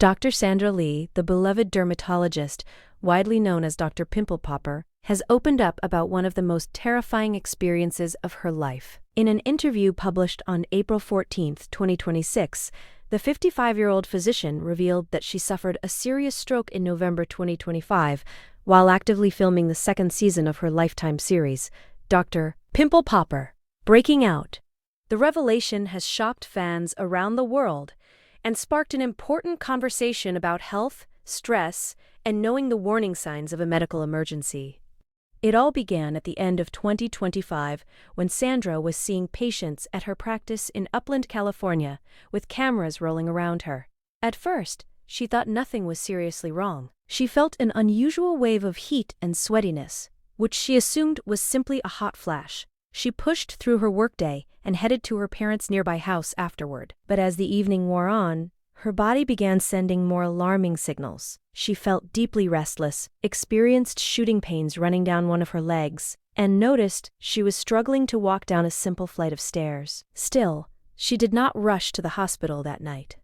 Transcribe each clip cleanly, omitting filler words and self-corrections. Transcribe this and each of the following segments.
Dr. Sandra Lee, the beloved dermatologist, widely known as Dr. Pimple, has opened up about one of the most terrifying experiences of her life. In an interview published on April 14, 2026, the 55-year-old physician revealed that she suffered a serious stroke in November 2025 while actively filming the second season of her Lifetime series, Dr. Pimple Breaking Out. The revelation has shocked fans around the world and sparked an important conversation about health, stress, and knowing the warning signs of a medical emergency. It all began at the end of 2025 when Sandra was seeing patients at her practice in Upland, California, with cameras rolling around her. At first, she thought nothing was seriously wrong. She felt an unusual wave of heat and sweatiness, which she assumed was simply a hot flash. She pushed through her workday and headed to her parents' nearby house afterward. But as the evening wore on, her body began sending more alarming signals. She felt deeply restless, experienced shooting pains running down one of her legs, and noticed she was struggling to walk down a simple flight of stairs. Still, she did not rush to the hospital that night.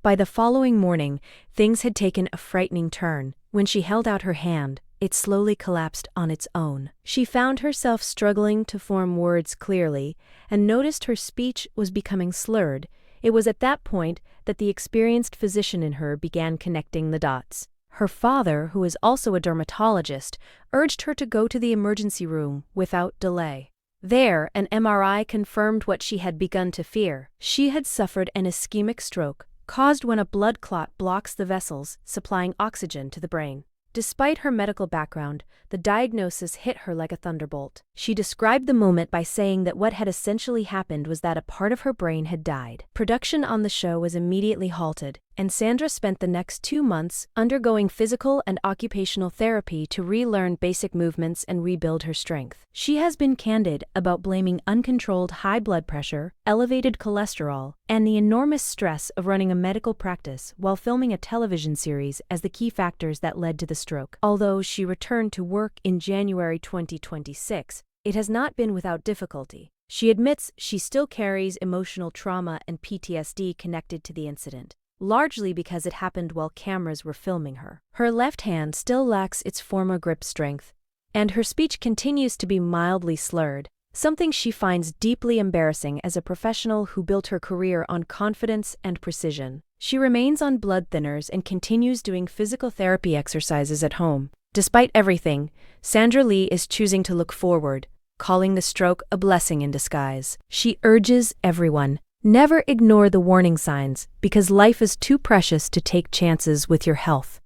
By the following morning, things had taken a frightening turn. When she held out her hand, it slowly collapsed on its own. She found herself struggling to form words clearly and noticed her speech was becoming slurred. It was at that point that the experienced physician in her began connecting the dots. Her father, who is also a dermatologist, urged her to go to the emergency room without delay. There, an MRI confirmed what she had begun to fear. She had suffered an ischemic stroke, caused when a blood clot blocks the vessels supplying oxygen to the brain. Despite her medical background, the diagnosis hit her like a thunderbolt. She described the moment by saying that what had essentially happened was that a part of her brain had died. Production on the show was immediately halted, and Sandra spent the next 2 months undergoing physical and occupational therapy to relearn basic movements and rebuild her strength. She has been candid about blaming uncontrolled high blood pressure, elevated cholesterol, and the enormous stress of running a medical practice while filming a television series as the key factors that led to the stroke. Although she returned to work in January 2026, it has not been without difficulty. She admits she still carries emotional trauma and PTSD connected to the incident, largely because it happened while cameras were filming her. Her left hand still lacks its former grip strength, and her speech continues to be mildly slurred, something she finds deeply embarrassing as a professional who built her career on confidence and precision. She remains on blood thinners and continues doing physical therapy exercises at home. Despite everything, Sandra Lee is choosing to look forward, calling the stroke a blessing in disguise. She urges everyone, never ignore the warning signs, because life is too precious to take chances with your health.